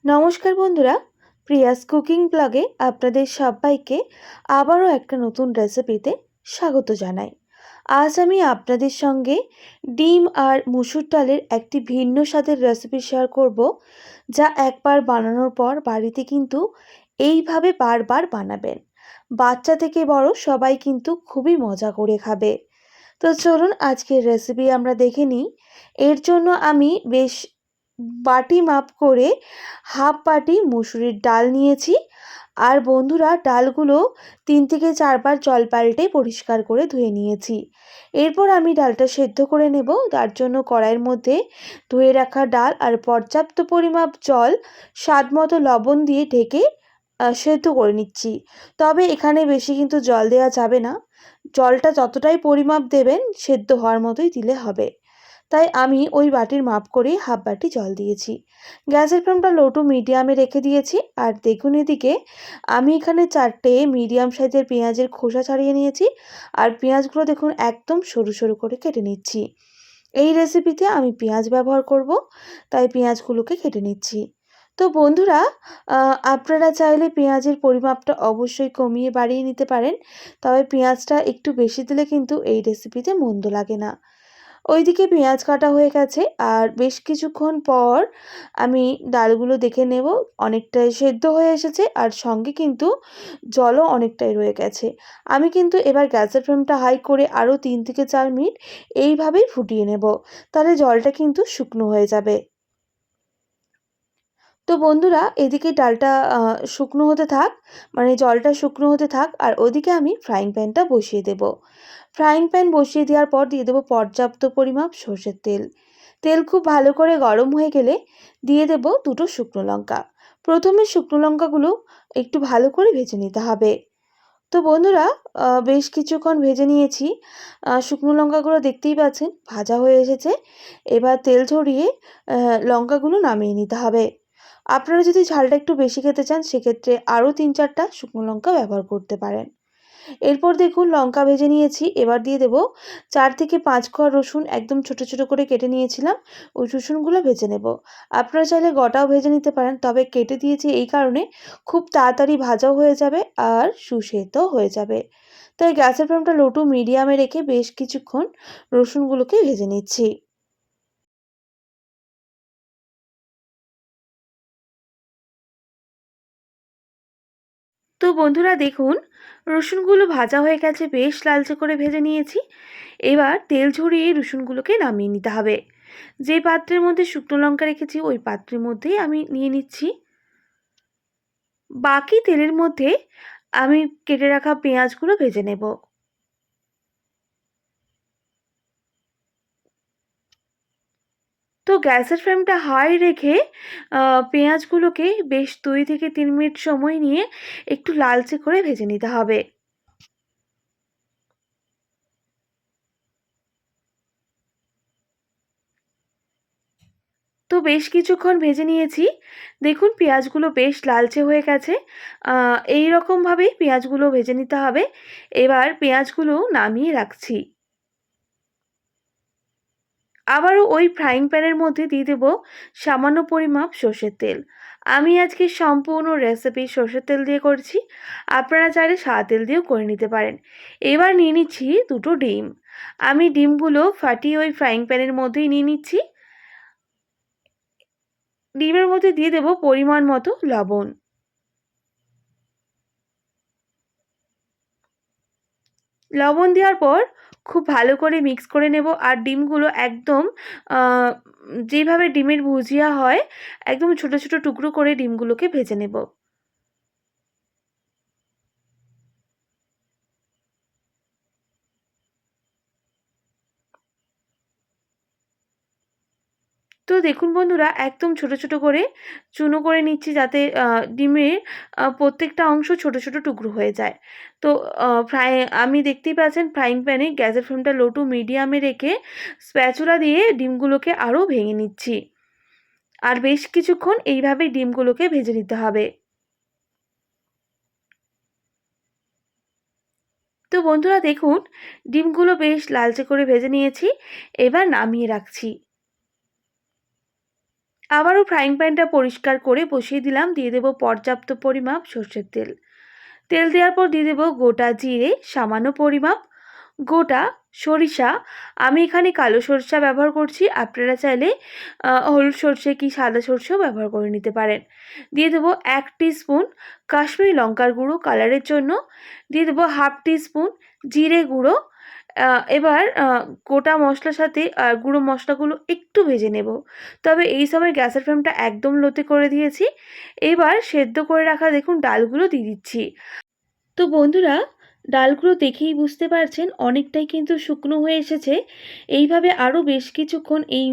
নমস্কার বন্ধুরা, Prius cooking ব্লগে আপনাদের সবাইকে আবারও একটা নতুন রেসিপিতে স্বাগত জানাই। আজ আমি আপনাদের সঙ্গে ডিম আর মুসুর ডালের একটি ভিন্ন স্বাদের রেসিপি শেয়ার করব, যা একবার বানানোর পর বাড়িতে কিন্তু এইভাবে বারবার বানাবেন। বাচ্চা থেকে বড় সবাই কিন্তু খুবই মজা করে খাবে। তো চলুন আজকের রেসিপি আমরা দেখে নিই। এর জন্য আমি বেশ বাটি মাপ করে হাফ বাটি মুসুরির ডাল নিয়েছি। আর বন্ধুরা, ডালগুলো 3 থেকে 4 বার জল পাল্টে পরিষ্কার করে ধুয়ে নিয়েছি। এরপর আমি ডালটা সেদ্ধ করে নেব। তার জন্য কড়াইয়ের মধ্যে ধুয়ে রাখা ডাল আর পর্যাপ্ত পরিমাপ জল, স্বাদ মতো লবণ দিয়ে ঢেকে সেদ্ধ করে নিচ্ছি। তবে এখানে বেশি কিন্তু জল দেওয়া যাবে না। জলটা যতটাই পরিমাপ দেবেন সেদ্ধ হওয়ার মতোই দিলে হবে। তাই আমি ওই বাটির মাপ করেই হাফ বাটি জল দিয়েছি। গ্যাসের ফ্লেমটা লো টু মিডিয়ামে রেখে দিয়েছি। আর দেখুন এদিকে আমি এখানে 4টে মিডিয়াম সাইজের পেঁয়াজের খোসা ছাড়িয়ে নিয়েছি। আর পেঁয়াজগুলো দেখুন একদম সরু সরু করে কেটে নিচ্ছি। এই রেসিপিতে আমি পেঁয়াজ ব্যবহার করব, তাই পেঁয়াজগুলোকে কেটে নিচ্ছি। তো বন্ধুরা, আপনারা চাইলে পেঁয়াজের পরিমাপটা অবশ্যই কমিয়ে বাড়িয়ে নিতে পারেন। তবে পেঁয়াজটা একটু বেশি দিলে কিন্তু এই রেসিপিতে মন্দ লাগে না। ওইদিকে পেঁয়াজ কাটা হয়ে গেছে। আর বেশ কিছুক্ষণ পর আমি ডালগুলো দেখে নেব, অনেকটাই সেদ্ধ হয়ে এসেছে আর সঙ্গে কিন্তু জলও অনেকটাই রয়ে গেছে। আমি কিন্তু এবার গ্যাসের ফ্লেমটা হাই করে আরও 3 থেকে 4 মিনিট এইভাবেই ফুটিয়ে নেব। তাহলে জলটা কিন্তু শুকনো হয়ে যাবে। তো বন্ধুরা, এদিকে ডালটা শুকনো হতে থাক, মানে জলটা শুকনো হতে থাক। আর ওদিকে আমি ফ্রাইং প্যানটা বসিয়ে দেব। ফ্রাইং প্যান বসিয়ে দেওয়ার পর দিয়ে দেবো পর্যাপ্ত পরিমাপ সর্ষের তেল। তেল খুব ভালো করে গরম হয়ে গেলে দিয়ে দেব 2টো শুকনো লঙ্কা। প্রথমে শুকনো লঙ্কাগুলো একটু ভালো করে ভেজে নিতে হবে। তো বন্ধুরা, বেশ কিছুক্ষণ ভেজে নিয়েছি। শুকনো লঙ্কাগুলো দেখতেই পাচ্ছেন ভাজা হয়ে এসেছে। এবার তেল ঝরিয়ে লঙ্কাগুলো নামিয়ে নিতে হবে। আপনারা যদি ঝালটা একটু বেশি খেতে চান সেক্ষেত্রে আরও 3-4টা শুকনো লঙ্কা ব্যবহার করতে পারেন। এরপর দেখুন লঙ্কা ভেজে নিয়েছি। এবার দিয়ে দেব 4 থেকে 5 কোয়া রসুন, একদম ছোট ছোট করে কেটে নিয়েছিলাম। ওই রসুনগুলো ভেজে নেব। আপনারা চাইলে গোটাও ভেজে নিতে পারেন, তবে কেটে দিয়েছি এই কারণে খুব তাড়াতাড়ি ভাজাও হয়ে যাবে আর সুসেদ্ধও হয়ে যাবে। তাই গ্যাসের ফ্লেমটা লো টু মিডিয়ামে রেখে বেশ কিছুক্ষণ রসুনগুলোকে ভেজে নিচ্ছি। তো বন্ধুরা দেখুন, রসুনগুলো ভাজা হয়ে গেছে, বেশ লালচে করে ভেজে নিয়েছি। এবার তেল ঝরিয়ে রসুনগুলোকে নামিয়ে নিতে হবে। যে পাত্রের মধ্যে শুকনো লঙ্কা রেখেছি ওই পাত্রের মধ্যেই আমি নিয়ে নিচ্ছি। বাকি তেলের মধ্যে আমি কেটে রাখা পেঁয়াজগুলো ভেজে নেব। তো গ্যাসের ফ্লেমটা হাই রেখে পেঁয়াজগুলোকে বেশ 2 থেকে 3 মিনিট সময় নিয়ে একটু লালচে করে ভেজে নিতে হবে। তো বেশ কিছুক্ষণ ভেজে নিয়েছি। দেখুন পেঁয়াজগুলো বেশ লালচে হয়ে গেছে। এই রকমভাবেই পেঁয়াজগুলো ভেজে নিতে হবে। এবার পেঁয়াজগুলো নামিয়ে রাখছি। আবারও ওই ফ্রাইং প্যানের মধ্যে দিয়ে দেব সামান্য পরিমাপ সর্ষের তেল। আমি আজকে সম্পূর্ণ রেসিপি সর্ষের তেল দিয়ে করছি। আপনারা চাইলে সাদা তেল দিয়েও করে নিতে পারেন। এবার নিয়ে নিচ্ছি 2টো ডিম। আমি ডিমগুলো ফাটিয়ে ওই ফ্রাইং প্যানের মধ্যেই নিয়ে নিচ্ছি। ডিমের মধ্যে দিয়ে দেব পরিমাণ মতো লবণ। লবণ দেওয়ার পর খুব ভালো করে মিক্স করে নেব। আর ডিমগুলো একদম যেভাবে ডিমের ভুজিয়া হয় একদম ছোট ছোট টুকরো করে ডিমগুলোকে ভেজে নেব। তো দেখুন বন্ধুরা, একদম ছোট ছোট করে চূর্ণ করে নিচ্ছি, যাতে ডিমের প্রত্যেকটা অংশ ছোট ছোট টুকরো হয়ে যায়। তো আমি দেখতেই পাচ্ছেন ফ্রাইং প্যানে গ্যাসের ফ্লেমটা লো টু মিডিয়ামে রেখে স্প্যাচুলা দিয়ে ডিমগুলোকে আরও ভেঙে নিচ্ছি। আর বেশ কিছুক্ষণ এইভাবে ডিমগুলোকে ভেজে নিতে হবে। তো বন্ধুরা দেখুন, ডিমগুলো বেশ লালচে করে ভেজে নিয়েছি। এবার নামিয়ে রাখছি। আবারও ফ্রাইং প্যানটা পরিষ্কার করে বসিয়ে দিলাম। দিয়ে দেবো পর্যাপ্ত পরিমাপ সর্ষের তেল। তেল দেওয়ার পর দিয়ে দেবো গোটা জিরে, সামান্য পরিমাপ গোটা সরিষা। আমি এখানে কালো সরিষা ব্যবহার করছি, আপনারা চাইলে হলুদ সরষে কি সাদা সরষেও ব্যবহার করে নিতে পারেন। দিয়ে দেবো 1 টিস্পুন কাশ্মীরি লঙ্কার গুঁড়ো কালারের জন্য। দিয়ে দেবো 1/2 টিস্পুন জিরে গুঁড়ো। এবার গোটা মশলার সাথে গুঁড়ো মশলাগুলো একটু ভেজে নেব। তবে এই সময় গ্যাসের ফ্লেমটা একদম লোতে করে দিয়েছি। এবার সেদ্ধ করে রাখা দেখুন ডালগুলো দিয়ে দিচ্ছি। তো বন্ধুরা, ডালগুলো দেখেই বুঝতে পারছেন অনেকটাই কিন্তু শুকনো হয়ে এসেছে। এইভাবে আরও বেশ কিছুক্ষণ এই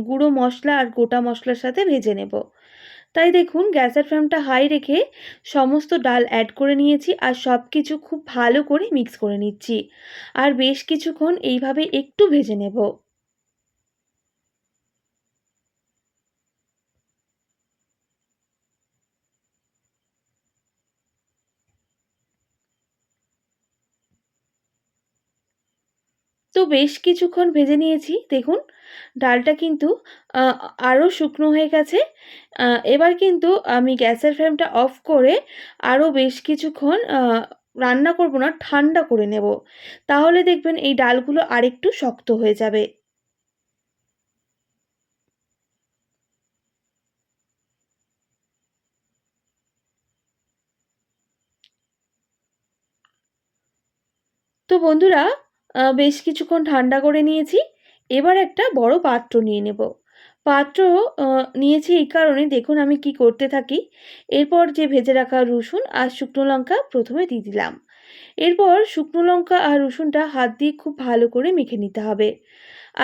গুঁড়ো মশলা আর গোটা মশলার সাথে ভেজে নেব। তাই দেখুন গ্যাসের ফ্লেমটা হাই রেখে সমস্ত ডাল অ্যাড করে নিয়েছি আর সব কিছু খুব ভালো করে মিক্স করে নিচ্ছি। আর বেশ কিছুক্ষণ এইভাবে একটু ভেজে নেব। তো বেশ কিছুক্ষণ ভেজে নিয়েছি। দেখুন ডালটা কিন্তু আ আরও শুকনো হয়ে গেছে। এবার কিন্তু আমি গ্যাসের ফ্লেমটা অফ করে আরও বেশ কিছুক্ষণ রান্না করব না, ঠান্ডা করে নেব। তাহলে দেখবেন এই ডালগুলো আরেকটু শক্ত হয়ে যাবে। তো বন্ধুরা, বেশ কিছুক্ষণ ঠান্ডা করে নিয়েছি। এবার একটা বড় পাত্র নিয়ে নেব। পাত্র আ নিয়েছি এই কারণে দেখুন আমি কি করতে থাকি। এরপর যে ভেজে রাখা রসুন আর শুকনো লঙ্কা প্রথমে দিয়ে দিলাম। এরপর শুকনো লঙ্কা আর রসুনটা হাত দিয়ে খুব ভালো করে মেখে নিতে হবে।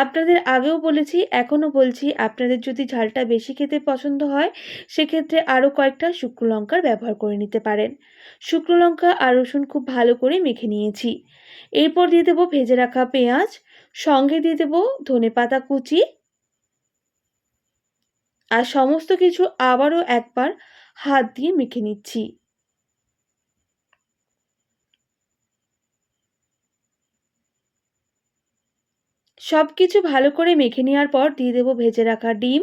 আপনাদের আগেও বলেছি, এখনও বলছি, আপনাদের যদি ঝালটা বেশি খেতে পছন্দ হয় সেক্ষেত্রে আরও কয়েকটা শুকনো লঙ্কার ব্যবহার করে নিতে পারেন। শুকনো লঙ্কা আর রসুন খুব ভালো করে মেখে নিয়েছি। এরপর দিয়ে দেবো ভেজে রাখা পেঁয়াজ, সঙ্গে দিয়ে দেবো ধনেপাতা কুচি আর সমস্ত কিছু আবারও একবার হাত দিয়ে মেখে নিচ্ছি। সব কিছু ভালো করে মেখে নেওয়ার পর দিয়ে দেবো ভেজে রাখা ডিম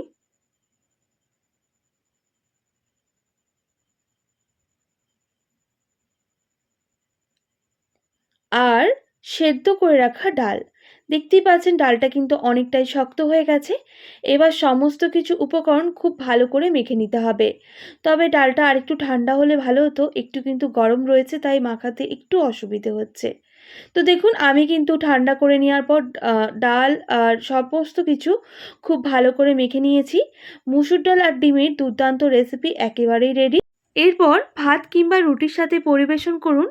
আর সেদ্ধ করে রাখা ডাল। দেখতেই পাচ্ছেন ডালটা কিন্তু অনেকটাই শক্ত হয়ে গেছে। এবার সমস্ত কিছু উপকরণ খুব ভালো করে মেখে নিতে হবে। তবে ডালটা আরেকটু ঠান্ডা হলে ভালো হতো, একটু কিন্তু গরম রয়েছে তাই মাখাতে একটু অসুবিধে হচ্ছে। তো দেখুন আমি কিন্তু ঠান্ডা করে নেওয়ার পর ডাল আর সমস্ত কিছু খুব ভালো করে মেখে নিয়েছি। মুসুর ডাল আর ডিমের দুর্দান্ত রেসিপি একেবারেই রেডি। এরপর ভাত কিংবা রুটির সাথে পরিবেশন করুন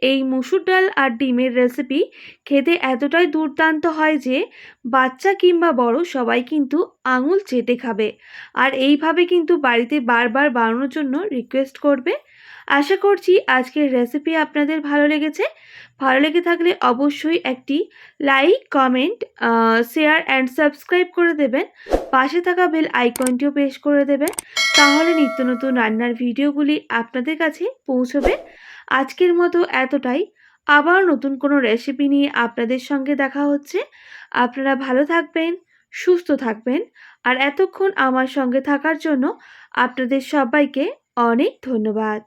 এই মুসুর ডাল আর ডিমের রেসিপি। খেতে এতটাই দুর্দান্ত হয় যে বাচ্চা কিংবা বড় সবাই কিন্তু আঙুল চেটে খাবে আর এইভাবে কিন্তু বাড়িতে বারবার বানানোর জন্য রিকোয়েস্ট করবে। আশা করছি আজকের রেসিপি আপনাদের ভালো লেগেছে। ভালো লেগে থাকলে অবশ্যই একটি like, comment, share and subscribe করে দেবেন। পাশে থাকা বেল আইকনটিও প্রেস করে দেবেন। তাহলে নিত্য নতুন রান্নার ভিডিওগুলি আপনাদের কাছে পৌঁছবে। আজকের মতো এতটাই। আবার নতুন কোনো রেসিপি নিয়ে আপনাদের সঙ্গে দেখা হচ্ছে। আপনারা ভালো থাকবেন, সুস্থ থাকবেন আর এতক্ষণ আমার সঙ্গে থাকার জন্য আপনাদের সবাইকে অনেক ধন্যবাদ।